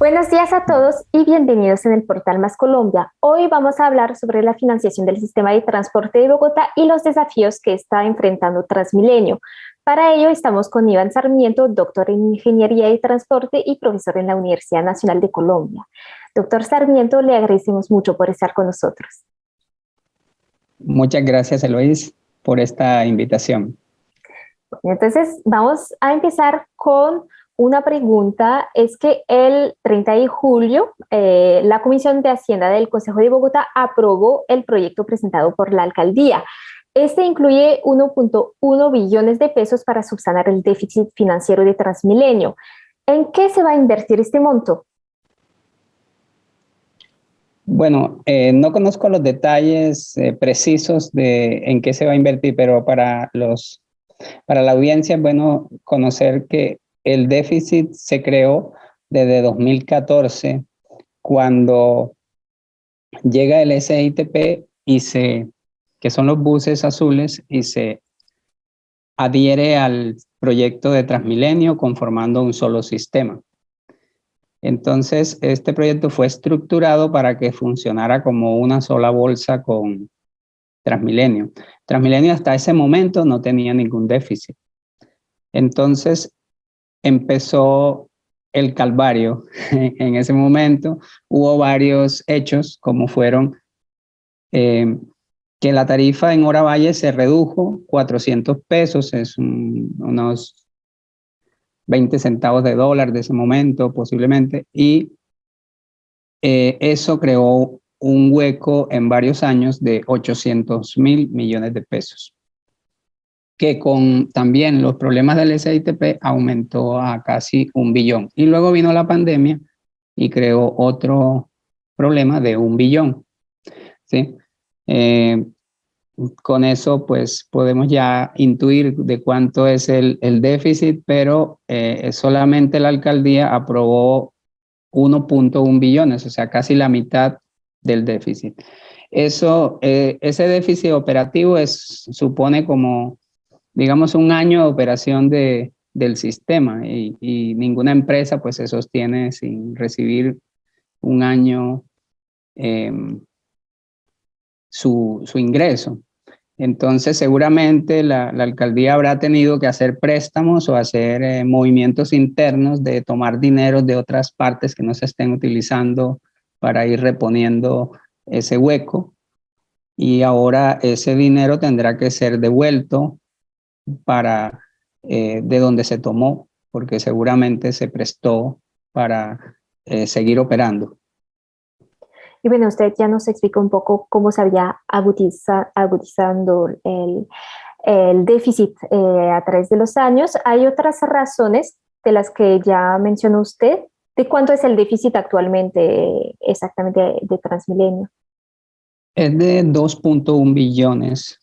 Buenos días a todos y bienvenidos en el portal Más Colombia. Hoy vamos a hablar sobre la financiación del sistema de transporte de Bogotá y los desafíos que está enfrentando Transmilenio. Para ello estamos con Iván Sarmiento, doctor en Ingeniería de Transporte y profesor en la Universidad Nacional de Colombia. Doctor Sarmiento, le agradecemos mucho por estar con nosotros. Muchas gracias, Eloís, por esta invitación. Entonces, vamos a empezar con una pregunta. Es que el 30 de julio, la Comisión de Hacienda del Consejo de Bogotá aprobó el proyecto presentado por la alcaldía. Este incluye 1.1 billones de pesos para subsanar el déficit financiero de Transmilenio. ¿En qué se va a invertir este monto? Bueno, no conozco los detalles precisos de en qué se va a invertir, pero para la audiencia es bueno conocer que el déficit se creó desde 2014, cuando llega el SITP que son los buses azules, y se adhiere al proyecto de Transmilenio conformando un solo sistema. Entonces, este proyecto fue estructurado para que funcionara como una sola bolsa con Transmilenio. Transmilenio hasta ese momento no tenía ningún déficit. Entonces, empezó el calvario. En ese momento hubo varios hechos, como fueron que la tarifa en Hora Valle se redujo 400 pesos, es unos 20 centavos de dólar de ese momento posiblemente, y eso creó un hueco en varios años de 800.000 millones de pesos, que con también los problemas del SITP aumentó a casi 1 billón. Y luego vino la pandemia y creó otro problema de 1 billón, ¿sí? Con eso pues podemos ya intuir de cuánto es el déficit, pero solamente la alcaldía aprobó 1.1 billones, o sea, casi la mitad del déficit. Ese déficit operativo supone como, digamos, un año de operación del sistema, y ninguna empresa pues se sostiene sin recibir un año su ingreso. Entonces, seguramente la alcaldía habrá tenido que hacer préstamos o hacer movimientos internos de tomar dinero de otras partes que no se estén utilizando para ir reponiendo ese hueco. Y ahora ese dinero tendrá que ser devuelto de donde se tomó, porque seguramente se prestó para seguir operando. Y bueno, usted ya nos explicó un poco cómo se había agudizando el déficit a través de los años. ¿Hay otras razones de las que ya mencionó usted? ¿De cuánto es el déficit actualmente exactamente de Transmilenio? Es de 2.1 billones,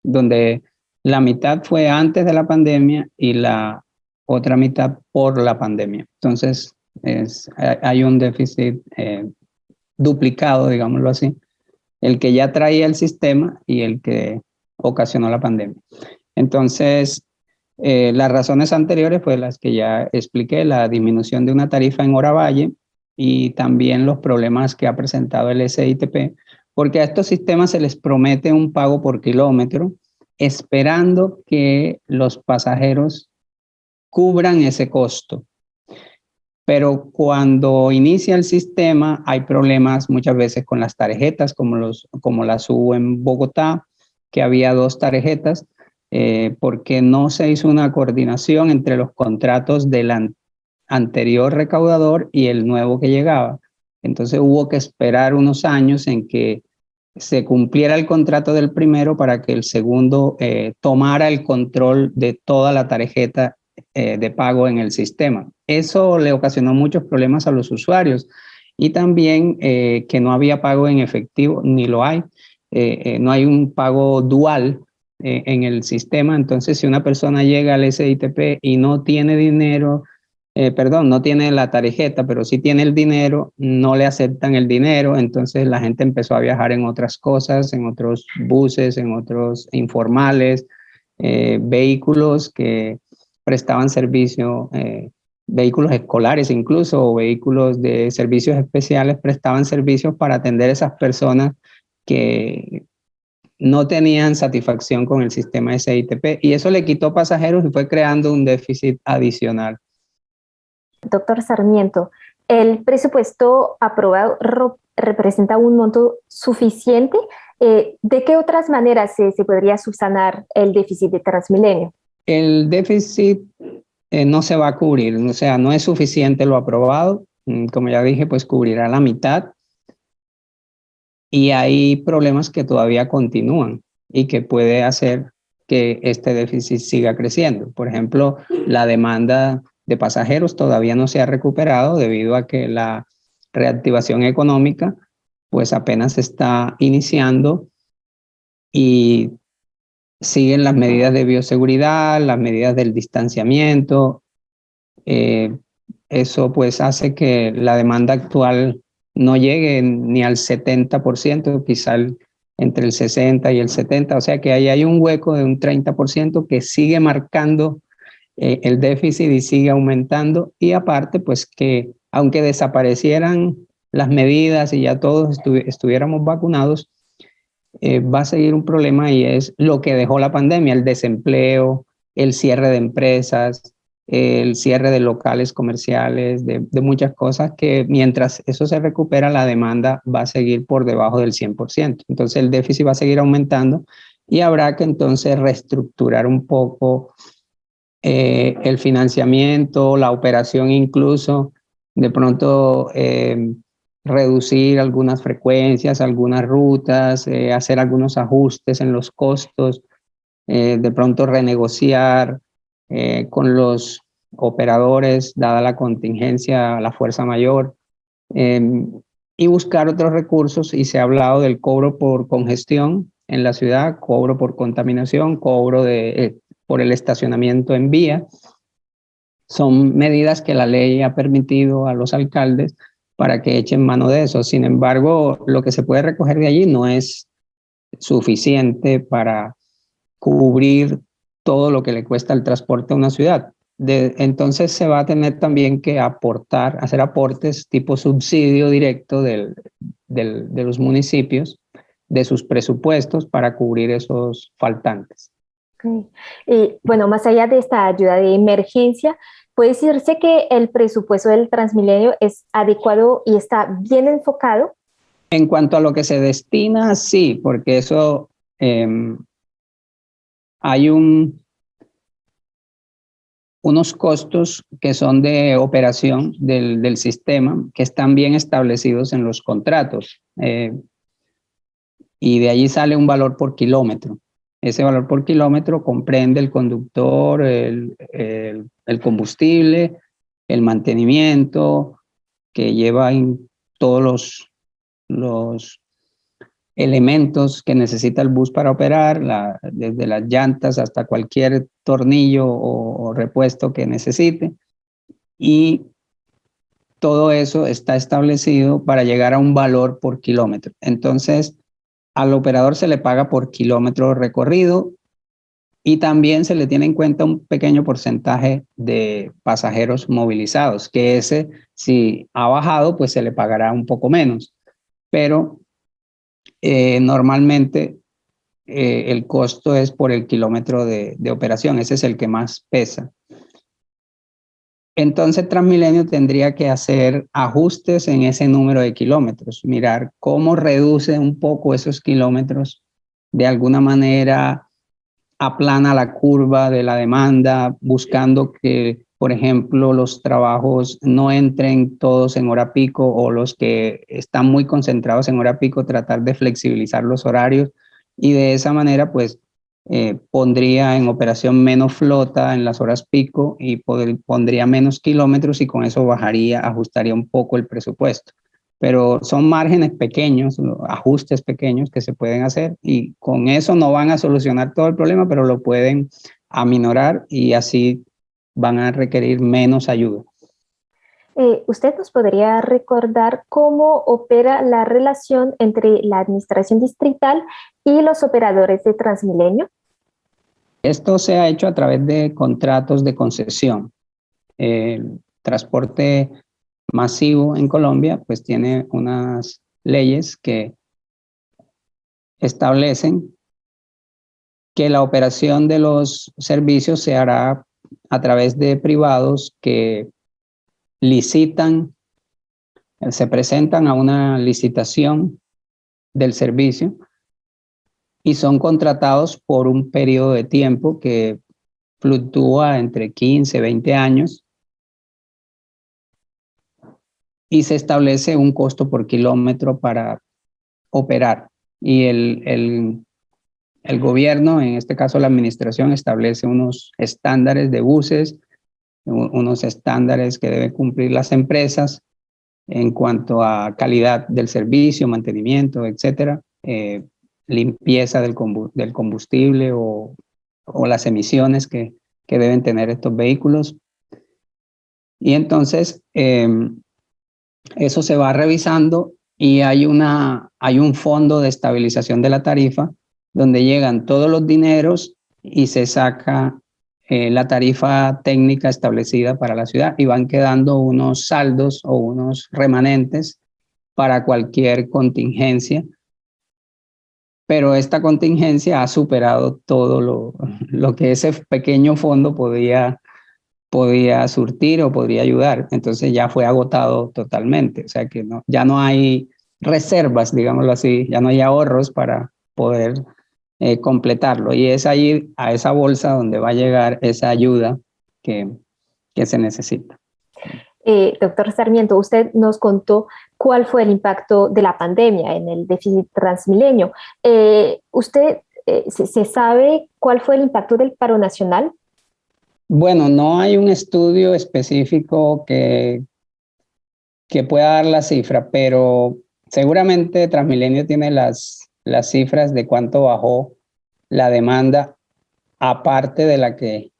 donde la mitad fue antes de la pandemia y la otra mitad por la pandemia. Entonces, hay un déficit duplicado, digámoslo así, el que ya traía el sistema y el que ocasionó la pandemia. Entonces, las razones anteriores fue las que ya expliqué: la disminución de una tarifa en Hora Valle y también los problemas que ha presentado el SITP, porque a estos sistemas se les promete un pago por kilómetro, esperando que los pasajeros cubran ese costo. Pero cuando inicia el sistema hay problemas muchas veces con las tarjetas, como las hubo en Bogotá, que había 2 tarjetas, porque no se hizo una coordinación entre los contratos del anterior recaudador y el nuevo que llegaba. Entonces hubo que esperar unos años en que se cumpliera el contrato del primero para que el segundo tomara el control de toda la tarjeta de pago en el sistema. Eso le ocasionó muchos problemas a los usuarios, y también que no había pago en efectivo, ni lo hay. No hay un pago dual en el sistema. Entonces, si una persona llega al SITP y no tiene dinero, no tiene la tarjeta, pero sí tiene el dinero, no le aceptan el dinero. Entonces la gente empezó a viajar en otras cosas, en otros buses, en otros informales, vehículos que prestaban servicio vehículos escolares incluso, o vehículos de servicios especiales prestaban servicios para atender a esas personas que no tenían satisfacción con el sistema SITP, y eso le quitó pasajeros y fue creando un déficit adicional. Doctor Sarmiento, ¿el presupuesto aprobado representa un monto suficiente? ¿De qué otras maneras se podría subsanar el déficit de Transmilenio? El déficit no se va a cubrir, o sea, no es suficiente lo aprobado. Como ya dije, pues cubrirá la mitad, y hay problemas que todavía continúan y que puede hacer que este déficit siga creciendo. Por ejemplo, la demanda de pasajeros todavía no se ha recuperado debido a que la reactivación económica pues apenas está iniciando, y siguen las medidas de bioseguridad, las medidas del distanciamiento. Eso pues hace que la demanda actual no llegue ni al 70%, quizá entre el 60 y el 70%, o sea que ahí hay un hueco de un 30% que sigue marcando el déficit y sigue aumentando. Y aparte, pues que aunque desaparecieran las medidas y ya todos estuviéramos vacunados, va a seguir un problema, y es lo que dejó la pandemia: el desempleo, el cierre de empresas, el cierre de locales comerciales, de muchas cosas que mientras eso se recupera, la demanda va a seguir por debajo del 100%. Entonces el déficit va a seguir aumentando y habrá que entonces reestructurar un poco el financiamiento, la operación incluso, de pronto reducir algunas frecuencias, algunas rutas, hacer algunos ajustes en los costos, de pronto renegociar con los operadores, dada la contingencia, la fuerza mayor, y buscar otros recursos. Y se ha hablado del cobro por congestión en la ciudad, cobro por contaminación, cobro por el estacionamiento en vía. Son medidas que la ley ha permitido a los alcaldes para que echen mano de eso. Sin embargo, lo que se puede recoger de allí no es suficiente para cubrir todo lo que le cuesta el transporte a una ciudad. Entonces se va a tener también que hacer aportes tipo subsidio directo de los municipios, de sus presupuestos, para cubrir esos faltantes. Okay. Bueno, más allá de esta ayuda de emergencia, ¿puede decirse que el presupuesto del Transmilenio es adecuado y está bien enfocado? En cuanto a lo que se destina, sí, porque eso hay unos costos que son de operación del sistema, que están bien establecidos en los contratos, y de allí sale un valor por kilómetro. Ese valor por kilómetro comprende el conductor, el combustible, el mantenimiento que lleva en todos los elementos que necesita el bus para operar, desde las llantas hasta cualquier tornillo o repuesto que necesite. Y todo eso está establecido para llegar a un valor por kilómetro. Entonces, al operador se le paga por kilómetro recorrido, y también se le tiene en cuenta un pequeño porcentaje de pasajeros movilizados, que ese, si ha bajado, pues se le pagará un poco menos. Pero normalmente el costo es por el kilómetro de operación, ese es el que más pesa. Entonces Transmilenio tendría que hacer ajustes en ese número de kilómetros, mirar cómo reduce un poco esos kilómetros, de alguna manera aplana la curva de la demanda, buscando que, por ejemplo, los trabajos no entren todos en hora pico, o los que están muy concentrados en hora pico, tratar de flexibilizar los horarios, y de esa manera pues pondría en operación menos flota en las horas pico y pondría menos kilómetros, y con eso ajustaría un poco el presupuesto. Pero son márgenes pequeños, ajustes pequeños que se pueden hacer, y con eso no van a solucionar todo el problema, pero lo pueden aminorar, y así van a requerir menos ayuda. ¿Usted nos podría recordar cómo opera la relación entre la administración distrital y los operadores de Transmilenio? Esto se ha hecho a través de contratos de concesión. transporte masivo en Colombia, pues tiene unas leyes que establecen que la operación de los servicios se hará a través de privados que licitan, se presentan a una licitación del servicio y son contratados por un periodo de tiempo que fluctúa entre 15 y 20 años y se establece un costo por kilómetro para operar. Y el gobierno, en este caso la administración, establece unos estándares de buses, unos estándares que deben cumplir las empresas en cuanto a calidad del servicio, mantenimiento, etcétera, limpieza del combustible o las emisiones que deben tener estos vehículos. Y entonces eso se va revisando y hay un fondo de estabilización de la tarifa donde llegan todos los dineros y se saca la tarifa técnica establecida para la ciudad y van quedando unos saldos o unos remanentes para cualquier contingencia. Pero esta contingencia ha superado todo lo que ese pequeño fondo podía surtir o podría ayudar. Entonces ya fue agotado totalmente. O sea que ya no hay reservas, digámoslo así, ya no hay ahorros para poder completarlo. Y es ahí, a esa bolsa, donde va a llegar esa ayuda que se necesita. Doctor Sarmiento, usted nos contó cuál fue el impacto de la pandemia en el déficit Transmilenio. ¿Usted se sabe cuál fue el impacto del paro nacional? Bueno, no hay un estudio específico que pueda dar la cifra, pero seguramente Transmilenio tiene las cifras de cuánto bajó la demanda, aparte de la que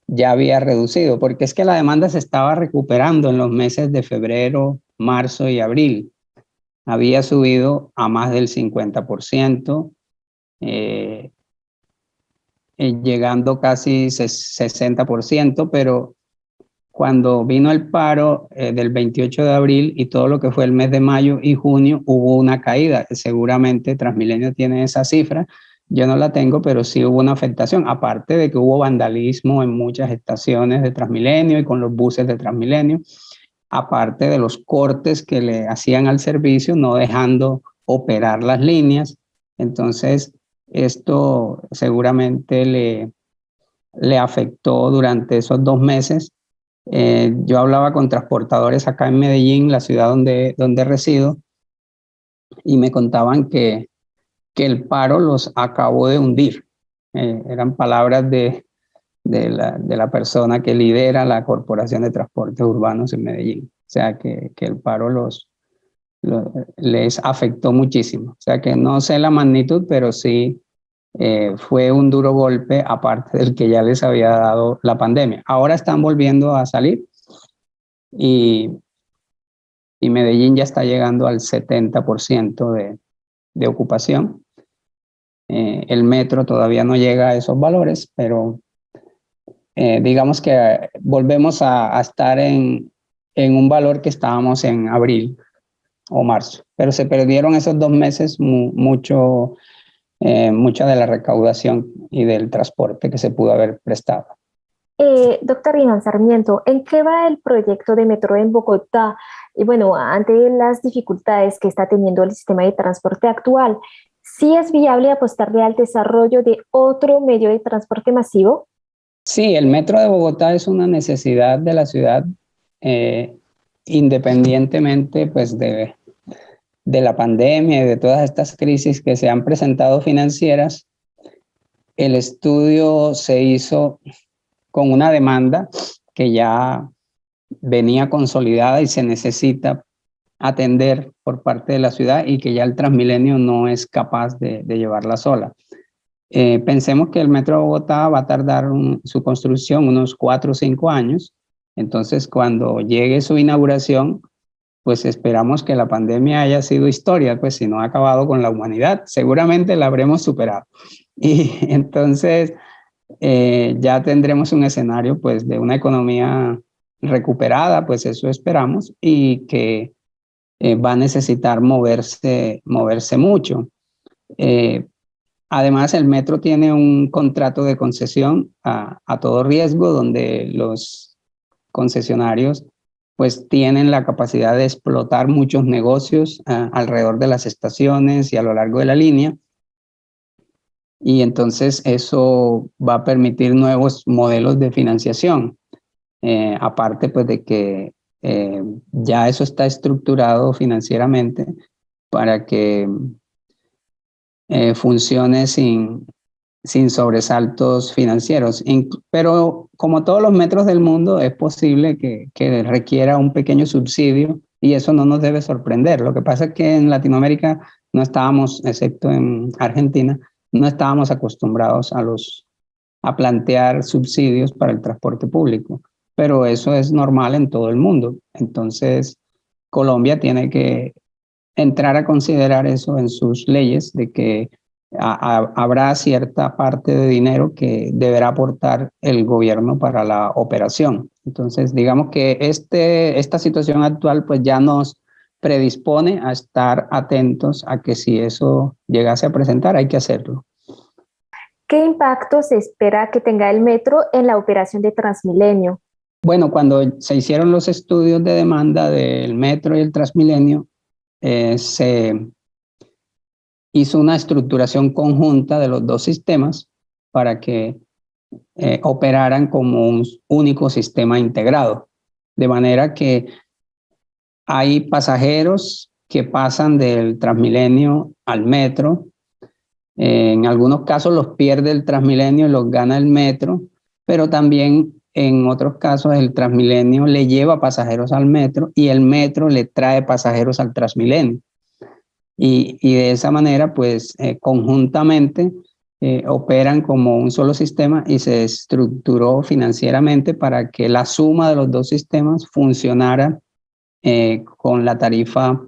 ya había reducido, porque es que la demanda se estaba recuperando en los meses de febrero, marzo y abril. Había subido a más del 50%, llegando casi 60%, pero cuando vino el paro del 28 de abril y todo lo que fue el mes de mayo y junio, hubo una caída. Seguramente Transmilenio tiene esa cifra. Yo no la tengo, pero sí hubo una afectación, aparte de que hubo vandalismo en muchas estaciones de Transmilenio y con los buses de Transmilenio, aparte de los cortes que le hacían al servicio, no dejando operar las líneas. Entonces, esto seguramente le afectó durante esos 2 meses. Yo hablaba con transportadores acá en Medellín, la ciudad donde resido, y me contaban que el paro los acabó de hundir. Eran palabras de la persona que lidera la Corporación de Transportes Urbanos en Medellín. O sea, que el paro les afectó muchísimo. O sea, que no sé la magnitud, pero sí fue un duro golpe, aparte del que ya les había dado la pandemia. Ahora están volviendo a salir y Medellín ya está llegando al 70% de ocupación. El metro todavía no llega a esos valores, pero digamos que volvemos a estar en un valor que estábamos en abril o marzo, pero se perdieron esos 2 meses mucha de la recaudación y del transporte que se pudo haber prestado. Doctor Iván Sarmiento, ¿en qué va el proyecto de metro en Bogotá? Y bueno, ante las dificultades que está teniendo el sistema de transporte actual, ¿sí es viable apostarle al desarrollo de otro medio de transporte masivo? Sí, el metro de Bogotá es una necesidad de la ciudad, independientemente pues de la pandemia y de todas estas crisis que se han presentado financieras. El estudio se hizo con una demanda que ya venía consolidada y se necesita atender por parte de la ciudad y que ya el Transmilenio no es capaz de llevarla sola. Pensemos que el Metro de Bogotá va a tardar su construcción unos 4 o 5 años. Entonces, cuando llegue su inauguración, pues esperamos que la pandemia haya sido historia, pues si no ha acabado con la humanidad, seguramente la habremos superado. Y entonces ya tendremos un escenario pues de una economía recuperada, pues eso esperamos, y que va a necesitar moverse mucho. Además, el metro tiene un contrato de concesión a todo riesgo, donde los concesionarios pues tienen la capacidad de explotar muchos negocios alrededor de las estaciones y a lo largo de la línea. Y entonces eso va a permitir nuevos modelos de financiación. Aparte pues de que ya eso está estructurado financieramente para que funcione sin sobresaltos financieros. Pero como todos los metros del mundo, es posible que requiera un pequeño subsidio y eso no nos debe sorprender. Lo que pasa es que en Latinoamérica no estábamos, excepto en Argentina, no estábamos acostumbrados a plantear subsidios para el transporte público, pero eso es normal en todo el mundo. Entonces, Colombia tiene que entrar a considerar eso en sus leyes, de que habrá cierta parte de dinero que deberá aportar el gobierno para la operación. Entonces, digamos que esta situación actual pues ya nos predispone a estar atentos a que si eso llegase a presentar, hay que hacerlo. ¿Qué impacto se espera que tenga el metro en la operación de Transmilenio? Bueno, cuando se hicieron los estudios de demanda del metro y el Transmilenio, se hizo una estructuración conjunta de los dos sistemas para que operaran como un único sistema integrado. De manera que hay pasajeros que pasan del Transmilenio al metro. En algunos casos los pierde el Transmilenio y los gana el metro, pero también en otros casos el Transmilenio le lleva pasajeros al metro y el metro le trae pasajeros al Transmilenio. Y de esa manera, pues conjuntamente operan como un solo sistema y se estructuró financieramente para que la suma de los dos sistemas funcionara con la tarifa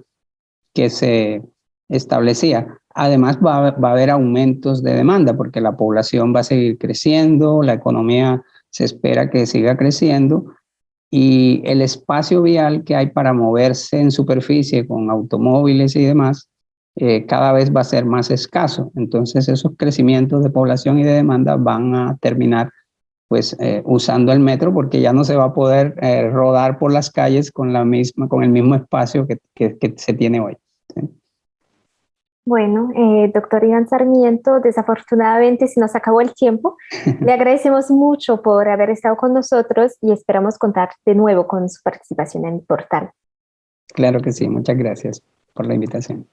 que se establecía. Además, va a haber aumentos de demanda porque la población va a seguir creciendo, la economía se espera que siga creciendo y el espacio vial que hay para moverse en superficie con automóviles y demás cada vez va a ser más escaso. Entonces esos crecimientos de población y de demanda van a terminar pues usando el metro porque ya no se va a poder rodar por las calles con el mismo espacio que se tiene hoy. ¿Sí? Bueno, doctor Iván Sarmiento, desafortunadamente se nos acabó el tiempo. Le agradecemos mucho por haber estado con nosotros y esperamos contar de nuevo con su participación en el portal. Claro que sí, muchas gracias por la invitación.